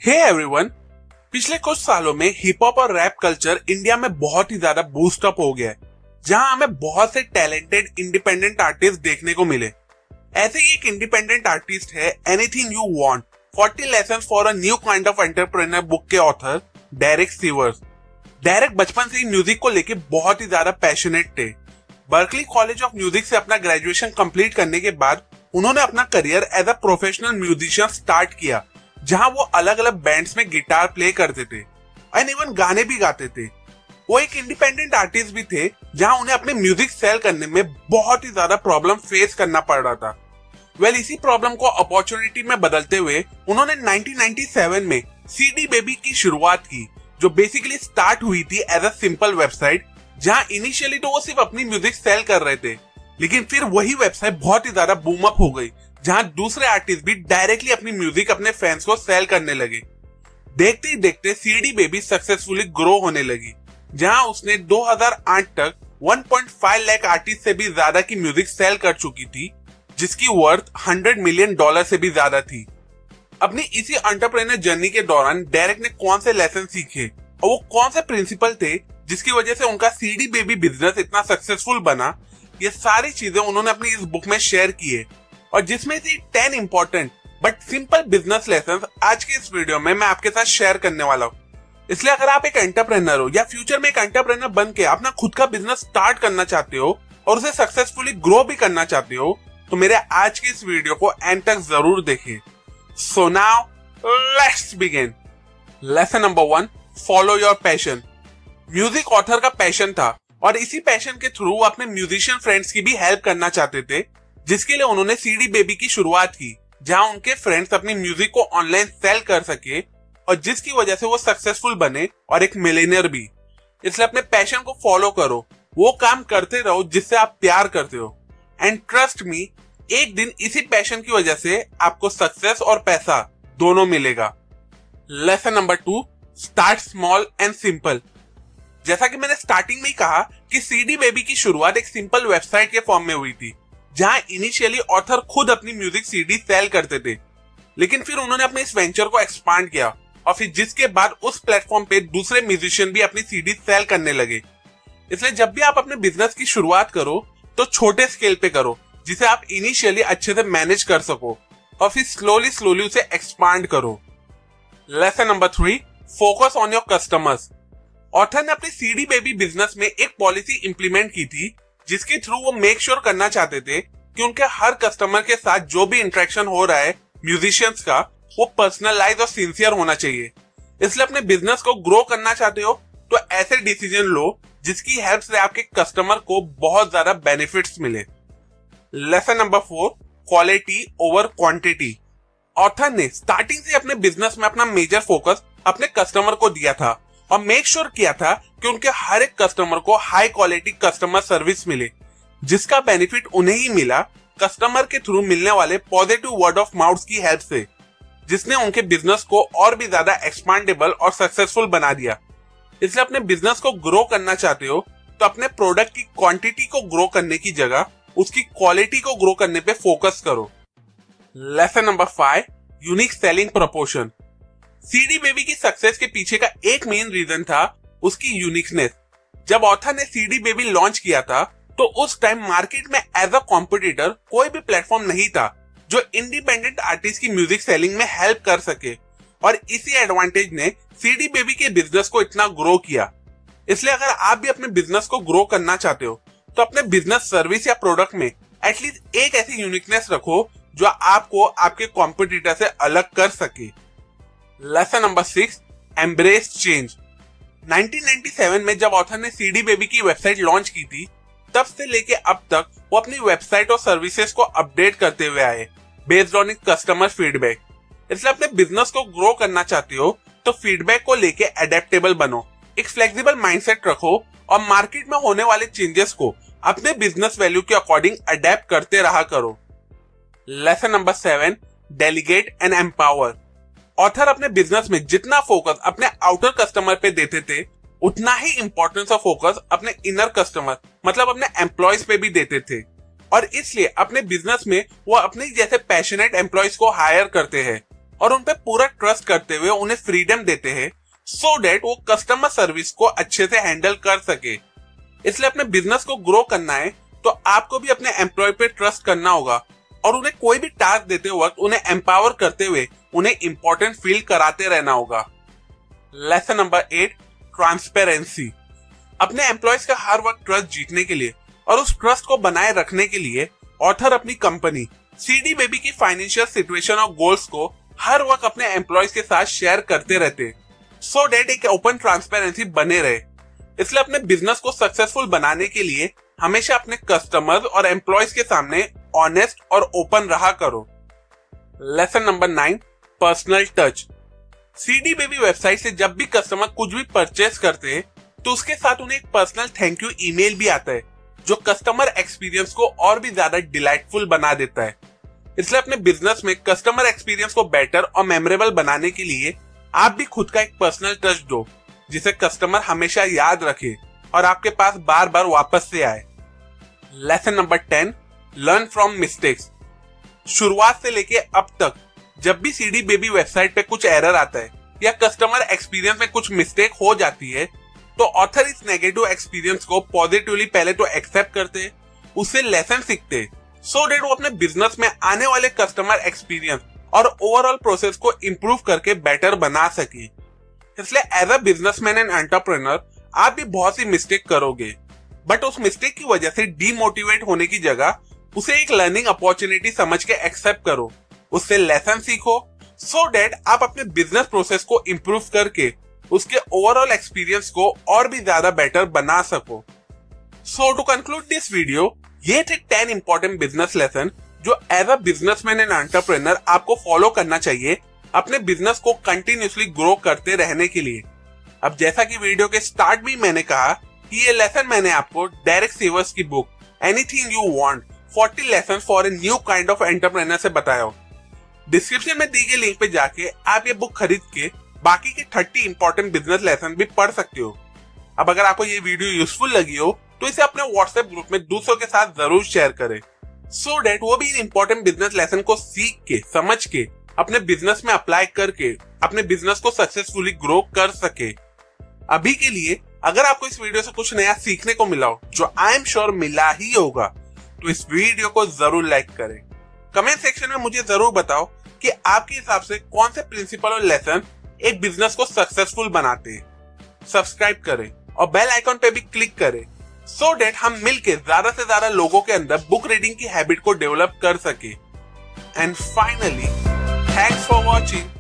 Hey everyone, पिछले कुछ सालों में हिप हॉप और रैप कल्चर इंडिया में बहुत ही ज्यादा बूस्ट अप हो गया है, जहां हमें बहुत से टैलेंटेड इंडिपेंडेंट आर्टिस्ट देखने को मिले। ऐसे ही एक इंडिपेंडेंट आर्टिस्ट है anything you want 40 lessons for a new kind of entrepreneur book के ऑथर डेरेक सीवर्स। डेरेक बचपन से ही म्यूजिक को लेके बहुत ही ज्यादा पैशनेट थे। बर्कली कॉलेज ऑफ म्यूजिक से अपना ग्रेजुएशन कंप्लीट करने के बाद उन्होंने अपना career as a professional musician start किया, जहां वो अलग अलग बैंड्स में गिटार प्ले करते थे एंड इवन गाने भी गाते थे। वो एक इंडिपेंडेंट आर्टिस्ट भी थे, जहां उन्हें अपने म्यूजिक सेल करने में बहुत ही ज्यादा प्रॉब्लम फेस करना पड़ रहा था। इसी प्रॉब्लम को अपॉर्चुनिटी में बदलते हुए उन्होंने 1997 में सीडी बेबी की शुरुआत की, जो बेसिकली स्टार्ट हुई थी एज अ सिंपल वेबसाइट, जहां इनिशियली तो वो सिर्फ अपनी म्यूजिक सेल कर रहे थे, लेकिन फिर वही वेबसाइट बहुत ही ज्यादा बूम अप हो गई, जहां दूसरे आर्टिस्ट भी डायरेक्टली अपनी म्यूजिक अपने फैंस को सेल करने लगे। देखते ही देखते सीडी बेबी सक्सेसफुली ग्रो होने लगी, जहां उसने 2008 तक 1.5 लाख आर्टिस्ट से भी ज्यादा की म्यूजिक सेल कर चुकी थी, जिसकी वर्थ $100 मिलियन से भी ज्यादा थी। अपनी इसी एंटरप्रेन्योर जर्नी के दौरान डेरेक ने कौन से लेसन सीखे और वो कौन से प्रिंसिपल थे जिसकी वजह से उनका सीडी बेबी बिजनेस इतना सक्सेसफुल बना, ये सारी चीजें उन्होंने अपनी इस बुक में शेयर की है, और जिसमें से 10 important but simple business lesson आज के इस वीडियो में मैं आपके साथ शेयर करने वाला हूँ। इसलिए अगर आप एक एंटरप्रेन्योर हो या फ्यूचर में एक एंटरप्रेन्योर बन के अपना खुद का बिजनेस स्टार्ट करना चाहते हो और उसे सक्सेसफुली ग्रो भी करना चाहते हो, तो मेरे आज की इस वीडियो को एंड तक जरूर देखिए। So now let's begin. Lesson number 1, follow your passion. Music author का पैशन था और इसी पैशन के थ्रू वो अपने म्यूजिशियन फ्रेंड्स की भी हेल्प करना चाहते थे, जिसके लिए उन्होंने सीडी बेबी की शुरुआत की, जहां उनके फ्रेंड्स अपनी म्यूजिक को ऑनलाइन सेल कर सके और जिसकी वजह से वो सक्सेसफुल बने और एक मिलियनियर भी। इसलिए अपने पैशन को फॉलो करो, वो काम करते रहो जिससे आप प्यार करते हो, एंड ट्रस्ट मी, एक दिन इसी पैशन की वजह से आपको सक्सेस और पैसा दोनों मिलेगा। Lesson number 2, start small and simple. जैसा कि मैंने स्टार्टिंग में ही कहा कि सीडी बेबी की शुरुआत एक सिंपल वेबसाइट के फॉर्म में हुई थी, जहां इनिशियली ऑथर खुद अपनी म्यूजिक सीडी सेल करते थे, लेकिन फिर उन्होंने अपने इस वेंचर को एक्सपांड किया और फिर जिसके बाद उस प्लेटफॉर्म पे दूसरे म्यूजिशियन भी अपनी सीडी सेल करने लगे। इसलिए जब भी आप अपने बिजनेस की शुरुआत करो तो छोटे स्केल पे करो, जिसे आप इनिशियली अच्छे से मैनेज कर सको, और फिर स्लोली उसे एक्सपांड करो। Lesson number 3, focus on your customers. Author ने अपनी सीडी बेबी बिजनेस में एक पॉलिसी इंप्लीमेंट की थी, जिसके थ्रू वो मेक श्योर करना चाहते थे कि उनके हर कस्टमर के साथ जो भी इंटरेक्शन हो रहा है म्यूजिशियंस का, वो पर्सनलाइज और सिंसियर होना चाहिए। इसलिए अपने बिजनेस को ग्रो करना चाहते हो तो ऐसे डिसीजन लो जिसकी हेल्प से आपके कस्टमर को बहुत ज्यादा बेनिफिट्स मिले। Lesson number 4, quality over quantity. Author ने स्टार्टिंग से अपने बिजनेस में अपना मेजर फोकस अपने कस्टमर को दिया था और मेक श्योर किया था कि उनके हर एक कस्टमर को हाई क्वालिटी कस्टमर सर्विस मिले, जिसका बेनिफिट उन्हें ही मिला कस्टमर के थ्रू मिलने वाले पॉजिटिव वर्ड ऑफ माउथ की हेल्प से, जिसने उनके बिजनेस को और भी ज्यादा एक्सपांडेबल और सक्सेसफुल बना दिया। इसलिए अपने बिजनेस को ग्रो करना चाहते हो तो अपने प्रोडक्ट की क्वांटिटी को ग्रो करने की जगह उसकी क्वालिटी को ग्रो करने पे फोकस करो। Lesson number 5, unique selling proportion. CD baby की सक्सेस के पीछे का एक मेन रीजन था उसकी यूनिकनेस। जब ऑथर ने सीडी बेबी लॉन्च किया था तो उस टाइम मार्केट में एज अ कॉम्पिटिटर कोई भी प्लेटफॉर्म नहीं था जो इंडिपेंडेंट आर्टिस्ट की म्यूजिक सेलिंग में हेल्प कर सके, और इसी एडवांटेज ने सीडी बेबी के बिजनेस को इतना ग्रो किया। इसलिए अगर आप भी अपने बिजनेस को ग्रो करना चाहते हो तो अपने बिजनेस सर्विस या प्रोडक्ट में एटलीस्ट एक ऐसी यूनिकनेस रखो जो आपको आपके कॉम्पिटिटर से अलग कर सके। Lesson number 6, embrace change. 1997 में जब ऑथर ने सीडी बेबी की वेबसाइट लॉन्च की थी, तब से लेके अब तक वो अपनी वेबसाइट और सर्विसेज को अपडेट करते हुए आए बेस्ड ऑन कस्टमर फीडबैक। इसलिए अपने बिजनेस को ग्रो करना चाहते हो तो फीडबैक को लेके एडेप्टेबल बनो, एक फ्लेक्सिबल माइंडसेट रखो और मार्केट में होने वाले चेंजेस को अपने बिजनेस वैल्यू के अकॉर्डिंग अडेप्ट करते रहा करो। Lesson number 7, delegate and empower. Author अपने बिजनेस में जितना फोकस अपने आउटर कस्टमर पे देते थे, उतना ही इंपॉर्टेंस ऑफ फोकस अपने इनर कस्टमर मतलब अपने एम्प्लॉयज पे भी देते थे, और इसलिए अपने बिजनेस में वो अपने जैसे पैशनेट एम्प्लॉयज को हायर करते हैं और उन पे पूरा ट्रस्ट करते हुए उन्हें फ्रीडम देते हैं सो डेट वो कस्टमर सर्विस को अच्छे से हैंडल कर सके। इसलिए अपने बिजनेस को ग्रो करना है तो आपको भी अपने एम्प्लॉय पे ट्रस्ट करना होगा और उन्हें कोई भी टास्क देते वक्त उन्हें एम्पावर करते हुए उन्हें इंपॉर्टेंट फील कराते रहना होगा। Lesson number 8, transparency. अपने एम्प्लॉयज का हर वक्त ट्रस्ट जीतने के लिए और उस ट्रस्ट को बनाए रखने के लिए ऑथर अपनी कंपनी सीडी बेबी की फाइनेंशियल सिचुएशन और गोल्स को हर वक्त अपने एम्प्लॉयज के साथ शेयर करते रहते सो डेट एक ओपन ट्रांसपेरेंसी बने रहे। इसलिए अपने बिजनेस को सक्सेसफुल बनाने के लिए हमेशा अपने कस्टमर्स और एम्प्लॉयज के सामने ऑनेस्ट और ओपन रहा करो। Lesson number 9, personal touch. CD baby website से जब भी कस्टमर कुछ भी परचेस करते हैं तो उसके साथ उन्हें एक पर्सनल थैंक यू ईमेल भी आता है जो कस्टमर एक्सपीरियंस को और भी ज्यादा डिलाइटफुल बना देता है। इसलिए अपने बिजनेस में कस्टमर एक्सपीरियंस को बेटर और मेमोरेबल बनाने के लिए आप भी खुद का एक पर्सनल टच दो जिसे कस्टमर हमेशा याद रखे और आपके पास बार बार वापस से आए। Lesson number 10, learn from mistakes. शुरुआत से लेके अब तक जब भी सीडी बेबी वेबसाइट पे कुछ एरर आता है या कस्टमर एक्सपीरियंस में कुछ मिस्टेक हो जाती है तो ऑथर इस नेगेटिव एक्सपीरियंस को पॉजिटिवली पहले तो एक्सेप्ट करते, उससे लेसन सीखते सो डेट वो अपने बिजनेस में आने वाले कस्टमर एक्सपीरियंस और ओवरऑल प्रोसेस को इंप्रूव करके बेटर बना सके। इसलिए as a businessman and entrepreneur आप भी बहुत सी मिस्टेक करोगे बट उस मिस्टेक की वजह से डीमोटिवेट होने की जगह उसे एक लर्निंग अपॉर्चुनिटी समझ के एक्सेप्ट करो, उससे लेसन सीखो सो डेट आप अपने बिजनेस प्रोसेस को इंप्रूव करके उसके ओवरऑल एक्सपीरियंस को और भी ज्यादा बेटर बना सको। So to conclude this video, ये थे 10 इंपॉर्टेंट बिजनेस लेसन जो as a businessman and entrepreneur आपको फॉलो करना चाहिए अपने बिजनेस को कंटिन्यूसली ग्रो करते रहने के लिए। अब जैसा कि वीडियो के स्टार्ट में मैंने कहा कि ये लेसन मैंने आपको डेरेक सीवर्स की book anything you want 40 lesson for a new kind of entrepreneur से बताया हो। डिस्क्रिप्शन में दी गई लिंक पे जाके आप ये बुक खरीद के बाकी के 30 इंपॉर्टेंट बिजनेस लेसन भी पढ़ सकते हो। अब अगर आपको ये वीडियो यूजफुल लगी हो तो इसे अपने व्हाट्सएप ग्रुप में दूसरों के साथ जरूर शेयर करें सो डेट वो भी इंपॉर्टेंट बिजनेस लेसन को सीख के समझ के अपने बिजनेस में अप्लाई करके अपने बिजनेस को सक्सेसफुली ग्रो कर सके। अभी के लिए अगर आपको इस वीडियो से कुछ नया सीखने को मिला हो, जो आई एम श्योर मिला ही होगा, तो इस वीडियो को जरूर लाइक करें। कमेंट सेक्शन में मुझे जरूर बताओ कि आपके हिसाब से कौन से प्रिंसिपल और लेसन एक बिजनेस को सक्सेसफुल बनाते हैं। सब्सक्राइब करें और बेल आइकॉन पे भी क्लिक करें सो डेट हम मिलके ज्यादा से ज्यादा लोगों के अंदर बुक रीडिंग की हैबिट को डेवलप कर सके। And finally, thanks for watching.